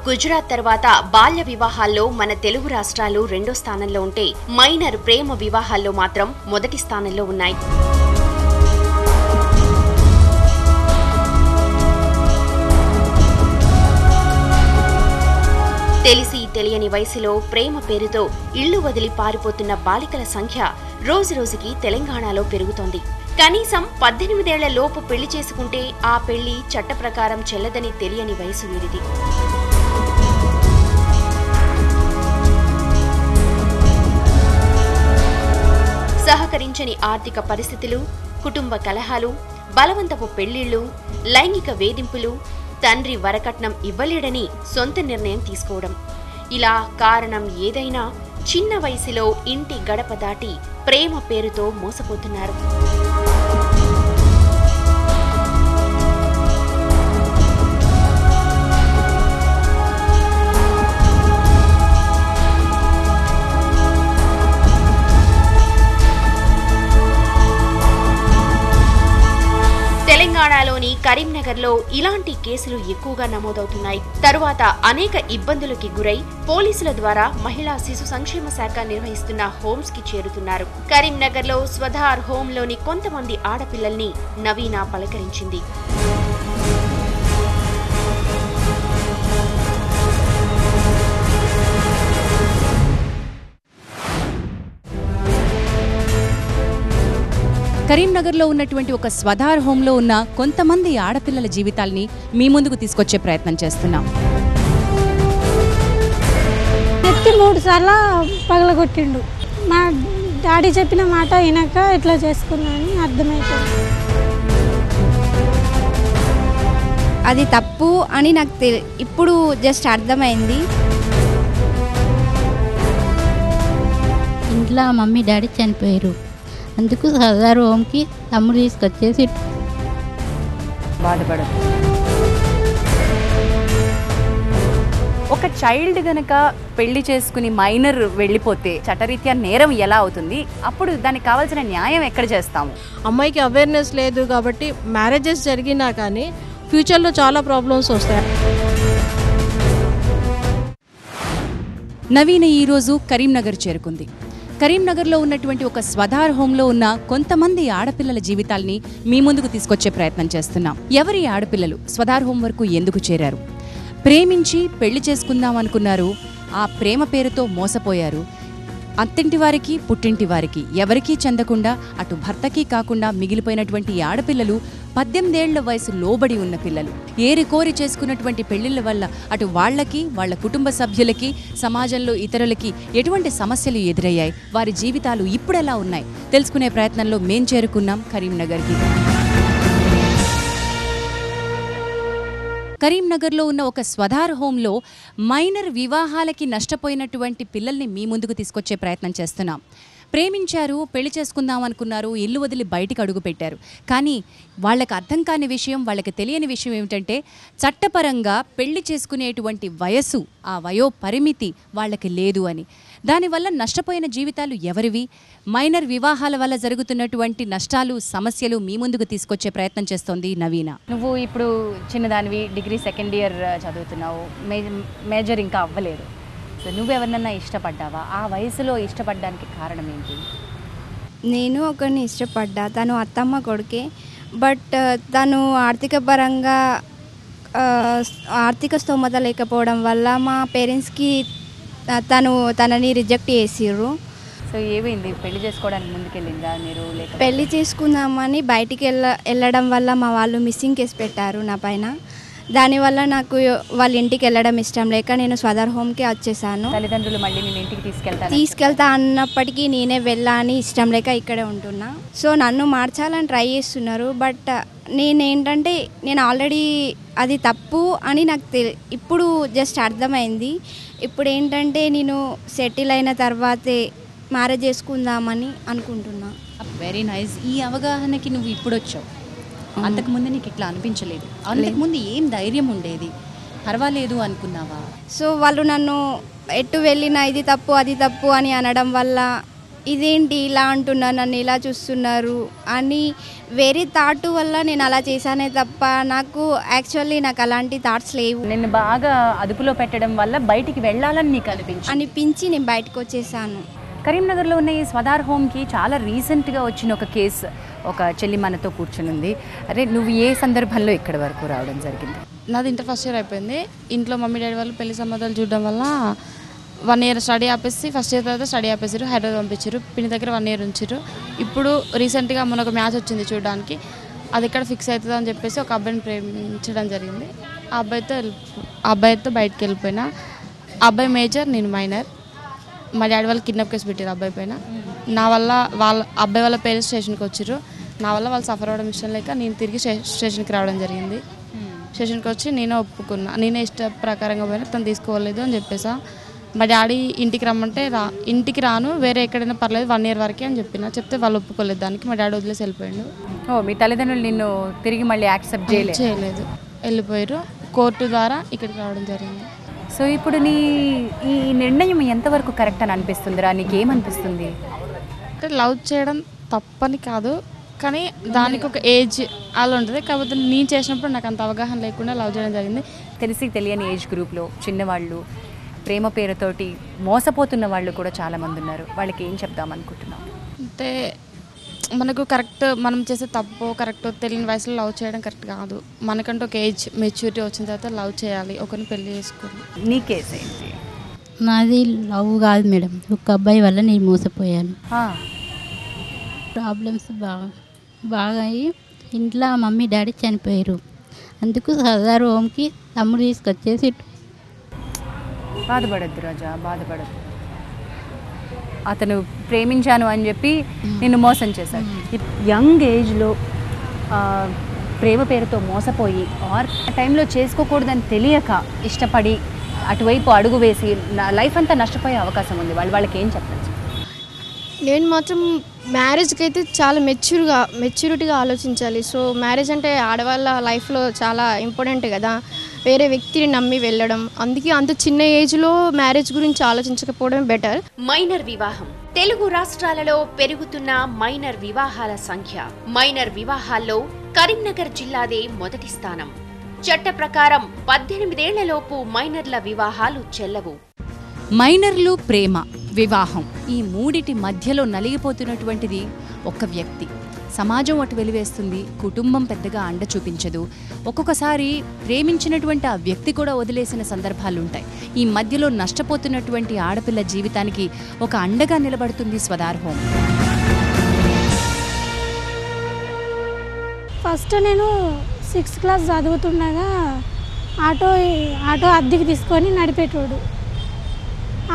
గుజరాత్ తర్వాత బాల్య వివాహాల్లో మన తెలుగు రాష్ట్రాలు రెండో స్థానంలో ఉంటే మైనర్ ప్రేమ వివాహాల్లో మాత్రం మొదటి స్థానంలో ఉన్నాయి. తెలిసి తెలియని వయసులో ప్రేమ పేరుతో ఇళ్లు వదిలి పారిపోతున్న బాలికల సంఖ్య రోజురోజుకి తెలంగాణలో పెరుగుతోంది. కనీసం 18 ఏళ్ల లోపు పెళ్లి చేసుకుంటే ఆ పెళ్లి చట్ట ప్రకారం చెల్లదని తెలియని వయసు వీరిది. సహకరించని ఆర్థిక పరిస్థితులు, కుటుంబ కలహాలు, బలవంతపు పెళ్లిళ్లు, లైంగిక వేధింపులు, తండ్రి వరకట్నం ఇవ్వలేడని సొంత నిర్ణయం తీసుకోవడం, ఇలా కారణం ఏదైనా చిన్న వయసులో ఇంటి గడప దాటి ప్రేమ పేరుతో మోసపోతున్నారు. తెలంగాణలోని కరీంనగర్లో ఇలాంటి కేసులు ఎక్కువగా నమోదవుతున్నాయి. తరువాత అనేక ఇబ్బందులకి గురై పోలీసుల ద్వారా మహిళా శిశు సంక్షేమ శాఖ నిర్వహిస్తున్న హోమ్స్ కి చేరుతున్నారు. కరీంనగర్లో స్వధార్ హోంలోని కొంతమంది ఆడపిల్లల్ని నవీన పలకరించింది. కరీంనగర్లో ఉన్నటువంటి ఒక స్వధార్ హోంలో ఉన్న కొంతమంది ఆడపిల్లల జీవితాల్ని మీ ముందుకు తీసుకొచ్చే ప్రయత్నం చేస్తున్నాం. 3 సార్లు పగలగొట్టిండు. మా డాడీ చెప్పిన మాట వినక ఇట్లా చేసుకున్నా అని అర్థమైపోయింది. అది తప్పు అని నాకు ఇప్పుడు జస్ట్ అర్థమైంది. ఇంట్లో మమ్మీ డాడీ చనిపోయారు, అందుకు స్వధార్ హోమ్కి తమ్ముడు తీసుకొచ్చేసి బాధపడదు. ఒక చైల్డ్ గనక పెళ్లి చేసుకుని మైనర్ వెళ్ళిపోతే చట్టరీత్యా నేరం ఎలా అవుతుంది? అప్పుడు దానికి కావాల్సిన న్యాయం ఎక్కడ చేస్తాము? అమ్మాయికి అవేర్నెస్ లేదు కాబట్టి మ్యారేజెస్ జరిగినా కానీ ఫ్యూచర్లో చాలా ప్రాబ్లమ్స్ వస్తాయి. నవీన ఈరోజు కరీంనగర్ చేరుకుంది. కరీంనగర్లో ఉన్నటువంటి ఒక స్వధార్ హోంలో ఉన్న కొంతమంది ఆడపిల్లల జీవితాల్ని మీ ముందుకు తీసుకొచ్చే ప్రయత్నం చేస్తున్నాం. ఎవరి ఆడపిల్లలు స్వధార్ హోం వరకు ఎందుకు చేరారు? ప్రేమించి పెళ్లి చేసుకుందాం అనుకున్నారు, ఆ ప్రేమ పేరుతో మోసపోయారు. అత్తింటి వారికి పుట్టింటి వారికి ఎవరికీ చెందకుండా అటు భర్తకి కాకుండా మిగిలిపోయినటువంటి ఆడపిల్లలు 18 ఏళ్ల వయసు లోబడి ఉన్న పిల్లలు. ఏరి కోరి చేసుకున్నటువంటి పెళ్లిళ్ల వల్ల అటు వాళ్లకి, వాళ్ల కుటుంబ సభ్యులకి, సమాజంలో ఇతరులకి ఎటువంటి సమస్యలు ఎదురయ్యాయి, వారి జీవితాలు ఇప్పుడెలా ఉన్నాయి తెలుసుకునే ప్రయత్నంలో మేం చేరుకున్నాం కరీంనగర్కి. కరీంనగర్లో ఉన్న ఒక స్వధార్ హోంలో మైనర్ వివాహాలకి నష్టపోయినటువంటి పిల్లల్ని మీ ముందుకు తీసుకొచ్చే ప్రయత్నం చేస్తున్నాం. ప్రేమించారు, పెళ్లి చేసుకుందాం అనుకున్నారు, ఇల్లు వదిలి బయటికి అడుగు పెట్టారు. కానీ వాళ్ళకి అర్థం కాని విషయం, వాళ్ళకి తెలియని విషయం ఏమిటంటే చట్టపరంగా పెళ్లి చేసుకునేటువంటి వయసు, ఆ వయో పరిమితి వాళ్ళకి లేదు అని. దానివల్ల నష్టపోయిన జీవితాలు ఎవరివి? మైనర్ వివాహాల వల్ల జరుగుతున్నటువంటి నష్టాలు, సమస్యలు మీ ముందుకు తీసుకొచ్చే ప్రయత్నం చేస్తోంది నవీన. నువ్వు ఇప్పుడు చిన్నదానివి, డిగ్రీ 2nd ఇయర్ చదువుతున్నావు, మేజర్ ఇంకా అవ్వలేదు. సో నువ్వెవరినన్నా ఇష్టపడ్డావా? ఆ వయసులో ఇష్టపడడానికి కారణం ఏంటి? నేను ఒకరిని ఇష్టపడ్డా, తను అత్తమ్మ కొడుకే. బట్ తను ఆర్థిక స్తోమత లేకపోవడం వల్ల మా పేరెంట్స్కి తనని రిజెక్ట్ చేసిర్రు. సో ఏమైంది? పెళ్లి చేసుకోవడానికి ముందుకెళ్ళిందా మీరు? పెళ్లి చేసుకుందామని బయటికి వెళ్ళడం వల్ల మా వాళ్ళు మిస్సింగ్ కేసు పెట్టారు నా పైన. దానివల్ల నాకు వాళ్ళ ఇంటికి వెళ్ళడం ఇష్టం లేక నేను స్వధార్ హోమ్కి వచ్చేసాను. తల్లిదండ్రులు మళ్ళీ నేను ఇంటికి తీసుకెళ్తా అన్నప్పటికీ నేనే వెళ్ళాలని ఇష్టం లేక ఇక్కడే ఉంటున్నా. సో నన్ను మార్చాలని ట్రై చేస్తున్నారు. బట్ నేనేంటంటే నేను ఆల్రెడీ అది తప్పు అని నాకు ఇప్పుడు జస్ట్ అర్థమైంది. ఇప్పుడు ఏంటంటే నేను సెటిల్ అయిన తర్వాతే మ్యారేజ్ చేసుకుందామని అనుకుంటున్నా. Very nice. ఈ అవగాహనకి నువ్వు ఇప్పుడు వచ్చావు, అంతకుముందు నీకు ఇట్లా అనిపించలేదు? అంతకుముందు ఏం ధైర్యం ఉండేది? పర్వాలేదు అనుకున్నావా? సో వాళ్ళు నన్ను ఎటు వెళ్ళినా ఇది తప్పు అది తప్పు అని అనడం వల్ల ఇదేంటి ఇలా అంటున్నారు, నన్ను ఇలా చూస్తున్నారు అని వేరే థాట్ వల్ల నేను అలా చేశానే తప్ప నాకు యాక్చువల్లీ నాకు అలాంటి థాట్స్ లేవు. నిన్ను బాగా అదుపులో పెట్టడం వల్ల బయటికి వెళ్ళాలని నీకు అనిపించి నేను బయటకు వచ్చేసాను. కరీంనగర్లో ఉన్న ఈ స్వధార్ హోమ్కి చాలా రీసెంట్గా వచ్చిన ఒక కేసు, ఒక చెల్లి మనతో కూర్చుని ఉంది. అరే నువ్వు ఏ సందర్భంలో ఇక్కడి వరకు రావడం జరిగింది? నాది ఇంటర్ ఫస్ట్ ఇయర్ అయిపోయింది. ఇంట్లో మమ్మీ డాడీ వాళ్ళు పెళ్లి సంబంధాలు చూడడం వల్ల 1 ఇయర్ స్టడీ ఆపేసి ఫస్ట్ ఇయర్ తర్వాత స్టడీ ఆపేసారు, హైదరాబాద్ పంపించారు. పిన్ని దగ్గర 1 ఇయర్ ఉంచారు. ఇప్పుడు రీసెంట్గా మొన్న ఒక మ్యాచ్ వచ్చింది చూడడానికి, అది ఎక్కడ ఫిక్స్ అవుతుంది అని చెప్పేసి ఒక అబ్బాయిని ప్రేమించడం జరిగింది. ఆ అబ్బాయితో బయటకు వెళ్ళిపోయినా. ఆ అబ్బాయి మేజర్, నేను మైనర్. మా డాడీ వాళ్ళు కిడ్నాప్ కేసు పెట్టారు అబ్బాయి పైన. నా వల్ల అబ్బాయి వాళ్ళ పేరెంట్స్ స్టేషన్కి వచ్చారు. నా వల్ల వాళ్ళు సఫర్ అవ్వడం ఇష్టం లేక నేను తిరిగి స్టేషన్కి రావడం జరిగింది. స్టేషన్కి వచ్చి నేనే ఒప్పుకున్నా, నేనే ఇష్ట ప్రకారంగా పోయినా, తను తీసుకోలేదు అని చెప్పేసా. మా డాడీ ఇంటికి రమ్మంటే ఇంటికి రాను, వేరే ఎక్కడైనా పర్లేదు 1 ఇయర్ వరకే అని చెప్తే వాళ్ళు ఒప్పుకోలేదు. దానికి మా డాడీ వదిలేసి వెళ్ళిపోయాడు. మీ తల్లిదండ్రులు నిన్ను తిరిగి మళ్ళీ యాక్సెప్ట్ చేయలేదు, వెళ్ళిపోయారు. కోర్టు ద్వారా ఇక్కడికి రావడం జరిగింది. సో ఇప్పుడు ఈ నిర్ణయం ఎంతవరకు కరెక్ట్ అని అనిపిస్తుందిరా? నీకేమనిపిస్తుంది? అంటే లవ్ చేయడం తప్పని కాదు, కానీ దానికి ఒక ఏజ్ అలా ఉంటుంది. కాకపోతే నేను చేసినప్పుడు నాకు అంత అవగాహన లేకుండా లవ్ చేయడం జరిగింది. తెలిసి తెలియని ఏజ్ గ్రూప్లో చిన్నవాళ్ళు, ప్రేమ పేరుతోటి మోసపోతున్న వాళ్ళు కూడా చాలామంది ఉన్నారు. వాళ్ళకి ఏం చెప్దాం అనుకుంటున్నాం? అంటే మనకు కరెక్ట్, మనం చేసే తప్పు కరెక్ట్ తెలియని వయసులో లవ్ చేయడం కరెక్ట్ కాదు. మనకంటూ ఒక ఏజ్ మెచ్యూరిటీ వచ్చిన తర్వాత లవ్ చేయాలి, ఒకరిని పెళ్లి చేసుకోవాలి. నీ కేసు ఏంటి? నాది లవ్ కాదు మేడం, ఒక అబ్బాయి వల్ల నేను మోసపోయాను. ప్రాబ్లమ్స్ బాగా అయ్యి ఇంట్లో మమ్మీ డాడీ చనిపోయారు. అందుకు సదార్ హోమ్కి తమ్ముడు తీసుకొచ్చేసి. బాధపడద్దు రాజా, బాధపడద్దు. అతను ప్రేమించాను అని చెప్పి నిన్ను మోసం చేశాడు. యంగ్ ఏజ్లో ప్రేమ పేరుతో మోసపోయి ఆర్ టైంలో చేసుకోకూడదని తెలియక ఇష్టపడి అటువైపు అడుగు వేసి లైఫ్ అంతా నష్టపోయే అవకాశం ఉంది. వాళ్ళకి ఏం చెప్తాను? నేను మాత్రం మ్యారేజ్కి అయితే చాలా మెచ్యూరిటీగా ఆలోచించాలి. సో మ్యారేజ్ అంటే ఆడవాళ్ళ లైఫ్లో చాలా ఇంపార్టెంట్ కదా, వేరే వ్యక్తిని నమ్మి వెళ్ళడం. అందుకే అంత చిన్న ఏజ్లో మ్యారేజ్ గురించి ఆలోచించకపోవడం బెటర్. మైనర్ వివాహం తెలుగు రాష్ట్రాలలో పెరుగుతున్న మైనర్ వివాహాల సంఖ్య. మైనర్ వివాహాల్లో కరీంనగర్ జిల్లాదే మొదటి స్థానం. చట్ట ప్రకారం 18 ఏళ్లలోపు మైనర్ల వివాహాలు చెల్లవు. మైనర్లు, ప్రేమ, వివాహం ఈ మూడిటి మధ్యలో నలిగిపోతున్నటువంటిది ఒక వ్యక్తి. సమాజం అటు వెలివేస్తుంది, కుటుంబం పెద్దగా అండ చూపించదు. ఒక్కొక్కసారి ప్రేమించినటువంటి ఆ వ్యక్తి కూడా వదిలేసిన సందర్భాలుంటాయి. ఈ మధ్యలో నష్టపోతున్నటువంటి ఆడపిల్ల జీవితానికి ఒక అండగా నిలబడుతుంది స్వధార్ హోమ్. ఫస్ట్ నేను 6th క్లాస్ చదువుతుండగా ఆటో అద్దెకి తీసుకొని నడిపేటోడు.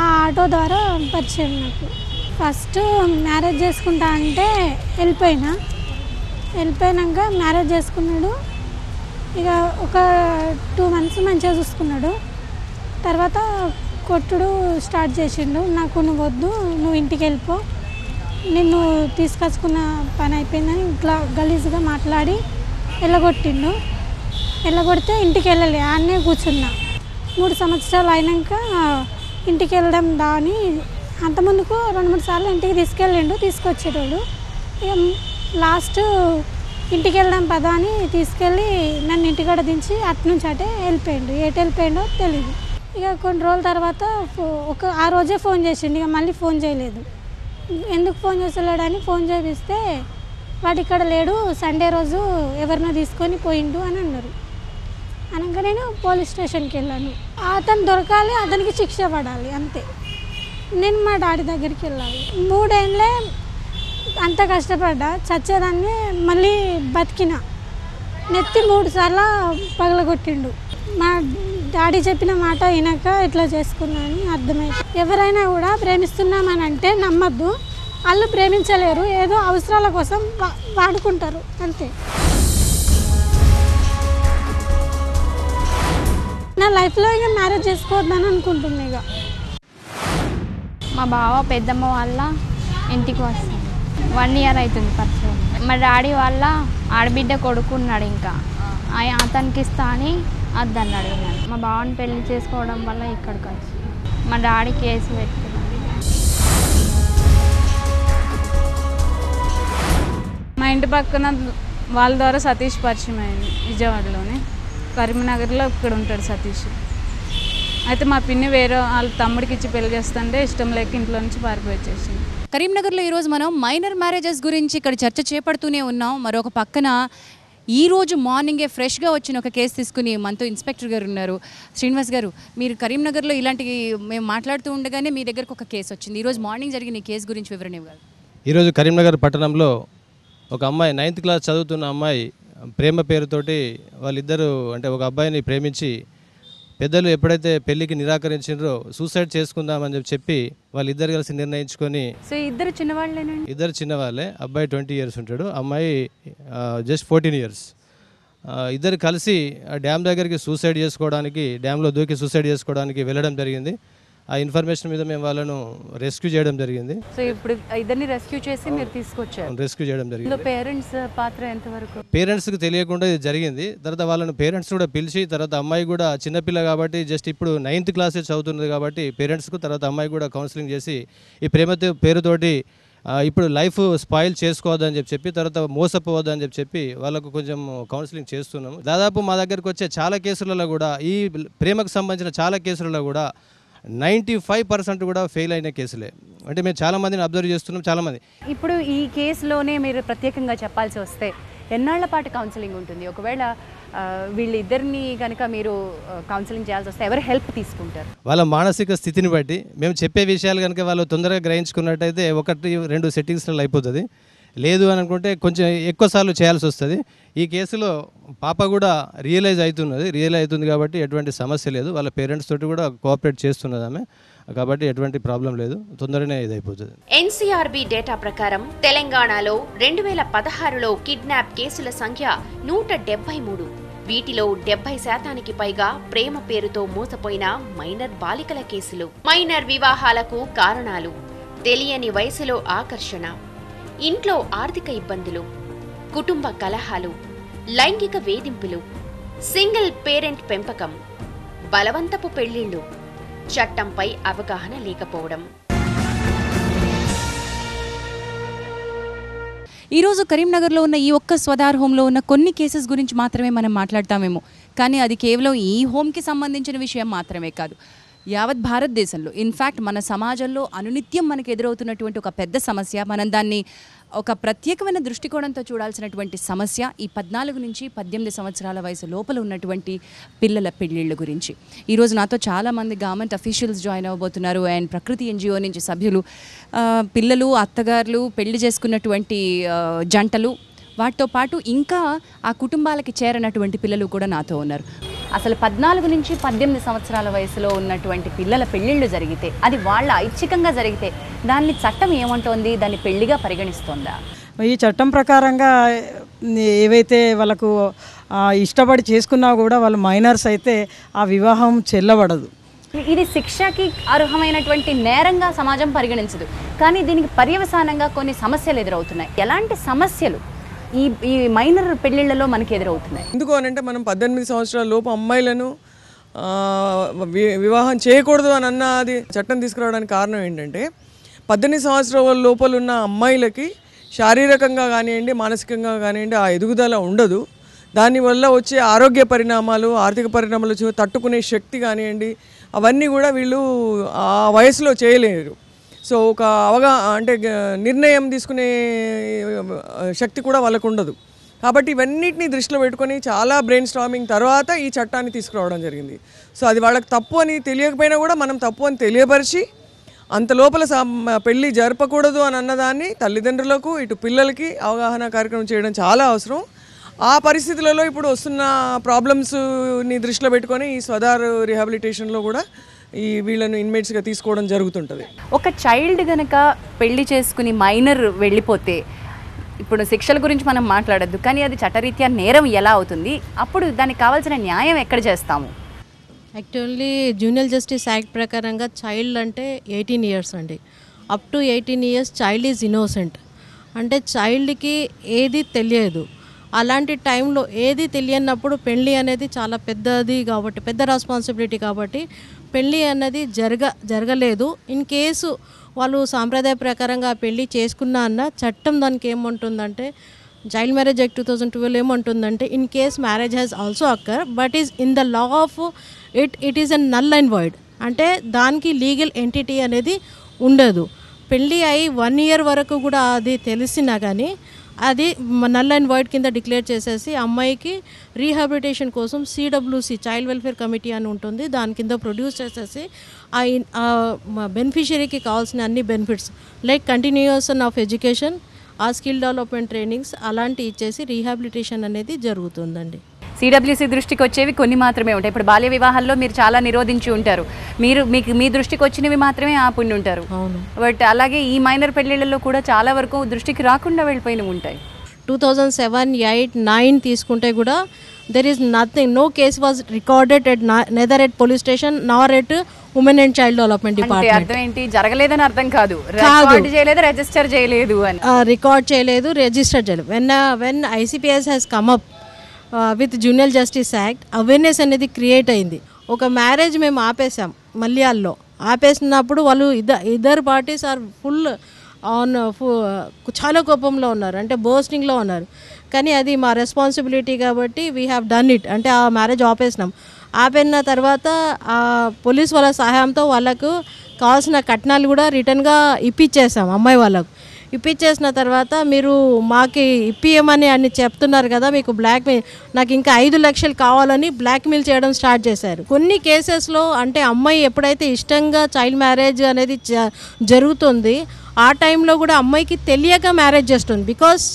ఆ ఆటో ద్వారా పరిచయం నాకు. ఫస్ట్ మ్యారేజ్ చేసుకుంటా అంటే వెళ్ళిపోయినాక మ్యారేజ్ చేసుకున్నాడు. ఇక ఒక 2 months మంచిగా చూసుకున్నాడు. తర్వాత కొట్టుడు స్టార్ట్ చేసిండు. నాకు నువ్వు వద్దు, నువ్వు ఇంటికి వెళ్ళిపో, నిన్ను తీసుకొచ్చుకున్న పని అయిపోయిందని ఇట్లా గలీజ్గా మాట్లాడి వెళ్ళగొడితే ఇంటికి వెళ్ళలే, ఆడనే కూర్చున్నా. 3 సంవత్సరాలు అయినాక ఇంటికి వెళ్ళడం దాని అంతకుముందుకు 2-3 సార్లు ఇంటికి తీసుకొచ్చేటోడు. ఇక లాస్ట్ ఇంటికి వెళ్దాం పదా అని తీసుకెళ్ళి నన్ను ఇంటికాడ దించి అటునుంచి అటే వెళ్ళిపోయిండు. ఎటు వెళ్ళిపోయిండో తెలియదు. ఇక కొన్ని రోజుల తర్వాత ఆ రోజే ఫోన్ చేసిండు. ఇక మళ్ళీ ఫోన్ చేయలేదు. ఎందుకు ఫోన్ చేస్తలేడని ఫోన్ చేపిస్తే వాడు ఇక్కడ లేడు, సండే రోజు ఎవరినో తీసుకొని పోయిండు అని అన్నారు. అనగా నేను పోలీస్ స్టేషన్కి వెళ్ళాను. అతను దొరకాలి, అతనికి శిక్ష పడాలి, అంతే. నేను మా డాడీ దగ్గరికి వెళ్ళాలి. 3 ఏళ్ళే అంత కష్టపడ్డా, చచ్చేదాన్ని మళ్ళీ బతికిన. నెత్తి 3 సార్లు పగలగొట్టిండు. మా డాడీ చెప్పిన మాట వినక ఇట్లా చేసుకున్నాను అర్థమైంది. ఎవరైనా కూడా ప్రేమిస్తున్నామని అంటే నమ్మద్దు. వాళ్ళు ప్రేమించలేరు, ఏదో అవసరాల కోసం వాడుకుంటారు, అంతే. నా లైఫ్లో ఇక మ్యారేజ్ చేసుకోవద్దని అనుకుంటున్నా. ఇక మా బావ పెద్దమ్మ వాళ్ళ ఇంటికి వస్తాను. 1 year అవుతుంది పరిచయం. మా డాడీ వాళ్ళ ఆడబిడ్డ కొడుకున్నాడు, ఇంకా అతనికి ఇస్తా అని అద్దన్నాడు. మా బావని పెళ్లి చేసుకోవడం వల్ల ఇక్కడికి వచ్చి మా డాడీ కేసు పెట్టుకున్నాడు. ఇంటి పక్కన వాళ్ళ ద్వారా సతీష్ పరిచయం అయింది, విజయవాడలోనే కరీంనగర్లో ఇక్కడ ఉంటాడు సతీష్. అయితే మా పిన్ని వేరే వాళ్ళ తమ్ముడికి ఇచ్చి పెళ్లి చేస్తుంటే ఇష్టం లేక ఇంట్లో నుంచి పారిపోయి వచ్చేసింది. కరీంనగర్లో ఈరోజు మనం మైనర్ మ్యారేజెస్ గురించి ఇక్కడ చర్చ చేపడుతూనే ఉన్నాం. మరొక పక్కన ఈరోజు మార్నింగే ఫ్రెష్గా వచ్చిన ఒక కేసు తీసుకుని మనతో ఇన్స్పెక్టర్ గారు ఉన్నారు. శ్రీనివాస్ గారు, మీరు కరీంనగర్లో ఇలాంటి మేము మాట్లాడుతూ ఉండగానే మీ దగ్గరకు ఒక కేసు వచ్చింది. ఈరోజు మార్నింగ్ జరిగిన ఈ కేసు గురించి వివరణ ఇవ్వాలి. ఈరోజు కరీంనగర్ పట్టణంలో ఒక అమ్మాయి 9th క్లాస్ చదువుతున్న అమ్మాయి ప్రేమ పేరుతోటి వాళ్ళిద్దరూ అంటే ఒక అబ్బాయిని ప్రేమించి పెద్దలు ఎప్పుడైతే పెళ్లికి నిరాకరించారో సూసైడ్ చేసుకుందామని చెప్పి వాళ్ళిద్దరు కలిసి నిర్ణయించుకొని. సో ఇద్దరు చిన్నవాళ్ళేనండి? ఇద్దరు చిన్నవాళ్ళే. అబ్బాయి 20 years ఉంటాడు, అమ్మాయి జస్ట్ 14 years. ఇద్దరు కలిసి డ్యామ్ దగ్గరికి సూసైడ్ చేసుకోవడానికి, డ్యామ్లో దూకి సూసైడ్ చేసుకోవడానికి వెళ్ళడం జరిగింది. ఆ ఇన్ఫర్మేషన్ మీద మేము వాళ్ళను రెస్క్యూ చేయడం జరిగింది. సో ఇప్పుడు ఇద్దరిని రెస్క్యూ చేసి మీరు తీసుకొచ్చారు. రెస్క్యూ చేయడం జరిగింది. పేరెంట్స్ పాత్ర ఎంతవరకు? పేరెంట్స్కి తెలియకుండా ఇది జరిగింది. తర్వాత వాళ్ళను పేరెంట్స్ కూడా పిలిచి, తర్వాత అమ్మాయి కూడా చిన్నపిల్ల కాబట్టి జస్ట్ ఇప్పుడు 9th క్లాస్ చదువుతున్నది కాబట్టి పేరెంట్స్కు, తర్వాత అమ్మాయి కూడా కౌన్సిలింగ్ చేసి ఈ ప్రేమ పేరుతోటి ఇప్పుడు లైఫ్ స్పాయిల్ చేసుకోవద్దని చెప్పి, తర్వాత మోసపోవద్దని చెప్పి వాళ్ళకు కొంచెం కౌన్సిలింగ్ చేస్తున్నాము. దాదాపు మా దగ్గరకు వచ్చే చాలా కేసులలో కూడా, ఈ ప్రేమకు సంబంధించిన చాలా కేసులలో కూడా 95% కూడా ఫెయిల్ అయిన కేసులే. అంటే మేము చాలామందిని అబ్జర్వ్ చేస్తున్నాం. చాలామంది ఇప్పుడు ఈ కేసులోనే మీరు ప్రత్యేకంగా చెప్పాల్సి వస్తే ఎన్నాళ్ల పాటు కౌన్సిలింగ్ ఉంటుంది? ఒకవేళ వీళ్ళిద్దరిని కనుక మీరు కౌన్సిలింగ్ చేయాల్సి వస్తే ఎవరు హెల్ప్ తీసుకుంటారు? వాళ్ళ మానసిక స్థితిని బట్టి మేము చెప్పే విషయాలు కనుక వాళ్ళు తొందరగా గ్రహించుకున్నట్టయితే 1-2 సెట్టింగ్స్లో అయిపోతుంది. లేదు అని అనుకుంటే కొంచెం ఎక్కువసార్లు చేయాల్సి వస్తుంది. ఈ కేసులో పాప కూడా రియలైజ్ అవుతుంది కాబట్టి ఎటువంటి సమస్య లేదు. వాళ్ళ పేరెంట్స్ తోటి కూడా కోఆపరేట్ చేస్తున్నది ఆమె, కాబట్టి ఎటువంటి ప్రాబ్లం లేదు, తొందరనే ఇది అయిపోతుంది. ఎన్సీఆర్బీ డేటా ప్రకారం తెలంగాణలో 2016లో కిడ్నాప్ కేసుల సంఖ్య 173. వీటిలో 70% పైగా ప్రేమ పేరుతో మోసపోయిన మైనర్ బాలికల కేసులు. మైనర్ వివాహాలకు కారణాలు: తెలియని వయసులో ఆకర్షణ, ఇంట్లో ఆర్థిక ఇబ్బందులు, కుటుంబ కలహాలు, లైంగిక వేధింపులు, సింగిల్ పేరెంట్ పెంపకం, బలవంతపు పెళ్లిళ్లు, చట్టంపై అవగాహన లేకపోవడం. ఈరోజు కరీంనగర్లో ఉన్న ఈ ఒక్క స్వధార్ హోంలో ఉన్న కొన్ని కేసెస్ గురించి మాత్రమే మనం మాట్లాడతామేమో, కానీ అది కేవలం ఈ హోమ్కి సంబంధించిన విషయం మాత్రమే కాదు. యావత్ భారతదేశంలో, ఇన్ఫ్యాక్ట్ మన సమాజంలో అనునిత్యం మనకు ఎదురవుతున్నటువంటి ఒక పెద్ద సమస్య, మనం దాన్ని ఒక ప్రత్యేకమైన దృష్టికోణంతో చూడాల్సినటువంటి సమస్య ఈ 14 నుంచి 18 సంవత్సరాల వయసు లోపల ఉన్నటువంటి పిల్లల పెళ్లిళ్ళ గురించి. ఈరోజు నాతో చాలామంది గవర్నమెంట్ అఫీషియల్స్ జాయిన్ అవ్వబోతున్నారు. అండ్ ప్రకృతి NGO నుంచి సభ్యులు, పిల్లలు, అత్తగారులు, పెళ్లి చేసుకున్నటువంటి జంటలు, వాటితో పాటు ఇంకా ఆ కుటుంబాలకి చేరనటువంటి పిల్లలు కూడా నాతో ఉన్నారు. అసలు 14 నుంచి 18 సంవత్సరాల వయసులో ఉన్నటువంటి పిల్లల పెళ్ళిళ్ళు జరిగితే, అది వాళ్ళ ఐచ్ఛికంగా జరిగితే దాన్ని చట్టం ఏమంటోంది? దాన్ని పెళ్లిగా పరిగణిస్తోందా? ఈ చట్టం ప్రకారంగా ఏవైతే వాళ్ళకు ఇష్టపడి చేసుకున్నా కూడా వాళ్ళు మైనర్స్ అయితే ఆ వివాహం చెల్లబడదు. ఇది శిక్షకి అర్హమైనటువంటి నేరంగా సమాజం పరిగణించదు, కానీ దీనికి పర్యవసానంగా కొన్ని సమస్యలు ఎదురవుతున్నాయి. ఎలాంటి సమస్యలు ఈ మైనర్ పెళ్లిళ్లలో మనకి ఎదురవుతున్నాయి? ఎందుకు అని అంటే, మనం 18 సంవత్సరాల లోపు అమ్మాయిలను వివాహం చేయకూడదు అని అన్నది చట్టం తీసుకురావడానికి కారణం ఏంటంటే, 18 సంవత్సరాల లోపల ఉన్న అమ్మాయిలకి శారీరకంగా కానివ్వండి, మానసికంగా కానివ్వండి ఆ ఎదుగుదల ఉండదు. దానివల్ల వచ్చే ఆరోగ్య పరిణామాలు, ఆర్థిక పరిణామాలు తట్టుకునే శక్తి కానివ్వండి, అవన్నీ కూడా వీళ్ళు ఆ వయసులో చేయలేరు. సో ఒక అంటే నిర్ణయం తీసుకునే శక్తి కూడా వాళ్ళకు ఉండదు. కాబట్టి ఇవన్నిటిని దృష్టిలో పెట్టుకొని చాలా బ్రెయిన్ స్టార్మింగ్ తర్వాత ఈ చట్టాన్ని తీసుకురావడం జరిగింది. సో అది వాళ్ళకి తప్పు అని తెలియకపోయినా కూడా మనం తప్పు అని తెలియపరిచి అంత లోపల పెళ్ళి జరపకూడదు అని అన్నదాన్ని తల్లిదండ్రులకు, ఇటు పిల్లలకి అవగాహన కార్యక్రమం చేయడం చాలా అవసరం. ఆ పరిస్థితులలో ఇప్పుడు వస్తున్న ప్రాబ్లమ్స్ని దృష్టిలో పెట్టుకొని ఈ స్వధార్ రిహాబిలిటేషన్లో కూడా ఈ వీళ్ళను ఇన్మేట్స్గా తీసుకోవడం జరుగుతుంటుంది. ఒక చైల్డ్ గనక పెళ్లి చేసుకుని మైనర్ వెళ్ళిపోతే, ఇప్పుడు శిక్షల గురించి మనం మాట్లాడద్దు, కానీ అది చట్టరీత్యా నేరం ఎలా అవుతుంది? అప్పుడు దానికి కావాల్సిన న్యాయం ఎక్కడ చేస్తాము? యాక్చువల్లీ జూనియర్ జస్టిస్ యాక్ట్ ప్రకారంగా చైల్డ్ అంటే 18 years అండి. Up to 18 years child is innocent. అంటే చైల్డ్కి ఏది తెలియదు. అలాంటి టైంలో ఏది తెలియనప్పుడు పెళ్ళి అనేది చాలా పెద్దది కాబట్టి, పెద్ద రెస్పాన్సిబిలిటీ కాబట్టి పెళ్ళి అన్నది జరగలేదు. ఇన్ కేసు వాళ్ళు సాంప్రదాయ ప్రకారంగా పెళ్ళి చేసుకున్నా అన్న చట్టం దానికి ఏముంటుందంటే చైల్డ్ మ్యారేజ్ యాక్ట్ 2012 ఏమంటుందంటే in case marriage has also occur but is in the law of it is a null and void, అంటే దానికి లీగల్ ఎంటిటీ అనేది ఉండదు. పెళ్ళి అయి 1 year వరకు కూడా అది తెలిసినా కానీ అది నల్ అండ్ వాయిడ్ కింద డిక్లేర్ చేసేసి అమ్మాయికి రీహాబిలిటేషన్ కోసం CWC చైల్డ్ వెల్ఫేర్ కమిటీ అని ఉంటుంది, దాని కింద ప్రొడ్యూస్ చేసేసి ఆ బెనిఫిషియరీకి కావాల్సిన అన్ని benefits like continuation of education, ఆ స్కిల్ డెవలప్మెంట్ ట్రైనింగ్స్ అలాంటివి ఇచ్చేసి రీహాబిలిటేషన్ అనేది జరుగుతుందండి. CWC దృష్టికి వచ్చేవి కొన్ని మాత్రమే ఉంటాయి. ఇప్పుడు బాల్య వివాహాల్లో మీరు చాలా నిరోధించి ఉంటారు, మీకు మీ దృష్టికి వచ్చినవి మాత్రమే ఆపుండి ఉంటారు. అవును. బట్ అలాగే ఈ మైనర్ పెళ్లిళ్లలో కూడా చాలా వరకు దృష్టికి రాకుండా వెళ్ళిపోయినవి ఉంటాయి. 2007, 8, 9 తీసుకుంటే కూడా there is nothing, no case was recorded at neither at police station nor at women and child development department. అర్థం ఏంటి? జరగలేదని అర్థం కాదు, రికార్డ్ చేయలేదు, రిజిస్టర్ చేయలేదు అని. రికార్డ్ చేయలేదు, రిజిస్టర్ చేయలేదు. When ICPS has come up with junior justice act awareness అనేది క్రియేట్ అయింది. ఒక మ్యారేజ్ మేము ఆపేసాం మల్యాల్లో, ఆపేసినప్పుడు వాళ్ళు ఇద్దరు పార్టీస్ ఆర్ ఫుల్ ఆన్ చాలా కోపంలో ఉన్నారు, అంటే బోస్టింగ్లో ఉన్నారు. కానీ అది మా రెస్పాన్సిబిలిటీ కాబట్టి వీ హ్యావ్ డన్ ఇట్, అంటే ఆ మ్యారేజ్ ఆపేసినాం. ఆపిన తర్వాత ఆ పోలీస్ వాళ్ళ సహాయంతో వాళ్ళకు కావాల్సిన కట్నాలు కూడా రిటర్న్గా ఇప్పించేసాం. అమ్మాయి వాళ్ళకు ఇప్పించేసిన తర్వాత మీరు మాకు ఇప్పియమని అని చెప్తున్నారు కదా, మీకు బ్లాక్మెయిల్, నాకు ఇంకా 5 లక్షలు కావాలని బ్లాక్మెయిల్ చేయడం స్టార్ట్ చేశారు. కొన్ని కేసెస్లో అంటే అమ్మాయి ఎప్పుడైతే ఇష్టంగా చైల్డ్ మ్యారేజ్ అనేది జరుగుతుంది ఆ టైంలో కూడా అమ్మాయికి తెలియక మ్యారేజ్ చేస్తుంది. Because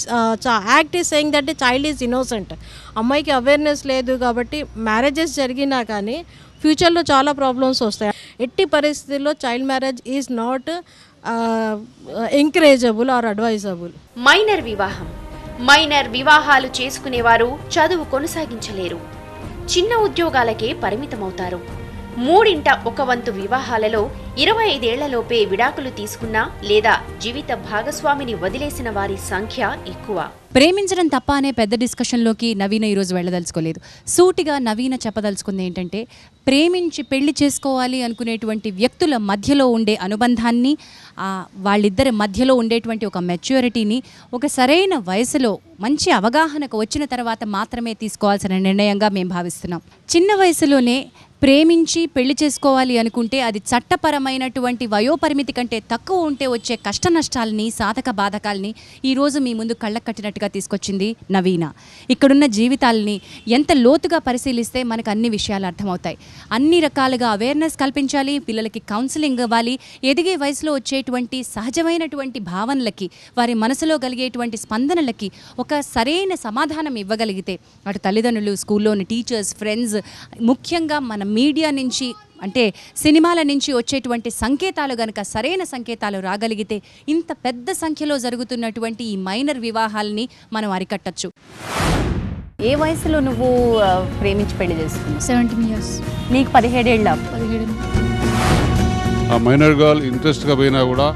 act is saying that child is innocent. అమ్మాయికి అవేర్నెస్ లేదు కాబట్టి మ్యారేజెస్ జరిగినా కానీ ఫ్యూచర్లో చాలా ప్రాబ్లమ్స్ వస్తాయి. ఎట్టి పరిస్థితుల్లో child marriage is not encourageable or advisable. Minor వివాహాలు చేసుకునేవారు చదువు కొనసాగించలేరు, చిన్న ఉద్యోగాలకే పరిమితమవుతారు. 1/3 వివాహాలలో 25 ఏళ్లలోపే విడాకులు తీసుకున్నా లేదా జీవిత భాగస్వామిని వదిలేసిన వారి సంఖ్య ఎక్కువ. ప్రేమించడం తప్ప అనే పెద్ద డిస్కషన్లోకి నవీన ఈరోజు వెళ్ళదలుచుకోలేదు. సూటిగా నవీన చెప్పదలుచుకుంది ఏంటంటే, ప్రేమించి పెళ్లి చేసుకోవాలి అనుకునేటువంటి వ్యక్తుల మధ్యలో ఉండే అనుబంధాన్ని, వాళ్ళిద్దరి మధ్యలో ఉండేటువంటి ఒక మెచ్యూరిటీని ఒక సరైన వయసులో మంచి అవగాహనకు వచ్చిన తర్వాత మాత్రమే తీసుకోవాల్సిన నిర్ణయంగా మేము భావిస్తున్నాం. చిన్న వయసులోనే ప్రేమించి పెళ్లి చేసుకోవాలి అనుకుంటే అది చట్టపరమైనటువంటి వయోపరిమితి కంటే తక్కువ ఉంటే వచ్చే కష్ట నష్టాలని, సాధక బాధకాలని ఈరోజు మీ ముందు కళ్ళకు కట్టినట్టుగా తీసుకొచ్చింది నవీన. ఇక్కడున్న జీవితాలని ఎంత లోతుగా పరిశీలిస్తే మనకు అన్ని విషయాలు అర్థమవుతాయి. అన్ని రకాలుగా అవేర్నెస్ కల్పించాలి, పిల్లలకి కౌన్సిలింగ్ ఇవ్వాలి, ఎదిగే వయసులో వచ్చేటువంటి సహజమైనటువంటి భావనలకి, వారి మనసులో కలిగేటువంటి స్పందనలకి ఒక సరైన సమాధానం ఇవ్వగలిగితే అటు తల్లిదండ్రులు, స్కూల్లోని టీచర్స్, ఫ్రెండ్స్, ముఖ్యంగా మన మీడియా నుంచి అంటే సినిమాల నుంచి వచ్చేటువంటి సంకేతాలు గనక సరైన సంకేతాలు రాగలిగితే ఇంత పెద్ద సంఖ్యలో జరుగుతున్నటువంటి ఈ మైనర్ వివాహాలని మనం అరికట్టచ్చు. ఏ వయసులో నువ్వు ప్రేమించి పెళ్లి చేసుకున్నావు? 17 years. నీకు 17 ఏళ్ళ? 17. ఆ మైనర్ గర్ల్ ఇంట్రెస్ట్గా పోయినా కూడా,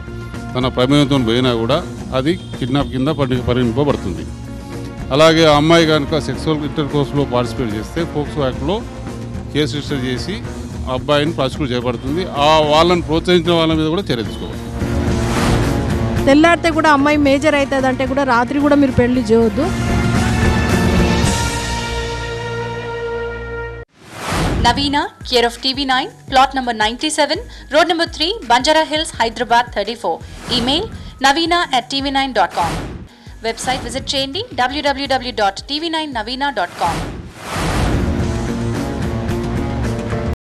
తన ప్రమేయంతో పోయినా కూడా అది కిడ్నాప్ కింద పరిగణింపబడుతుంది. అలాగే ఆ అమ్మాయి కనుక సెక్సువల్ ఇంటర్ కోర్స్లో పార్టిసిపేట్ చేస్తే పోక్సో యాక్ట్లో కేసు రిజిస్టర్ చేసి ఆ అబ్బాయిని ప్రాసిక్యూట్ చేయబడుతుంది. వాళ్ళని ప్రోత్సహించిన వాళ్ళ మీద కూడా చర్య తీసుకోవాలి. తెల్లారితే కూడా అమ్మాయి మేజర్ అవుతుంది అంటే కూడా రాత్రి కూడా మీరు పెళ్లి చేయవద్దు. Navina, care of TV9, plot number 97, road number 3, Banjara Hills, Hyderabad 34. Email navina@tv9.com. Website visit cheyandi www.tv9navina.com.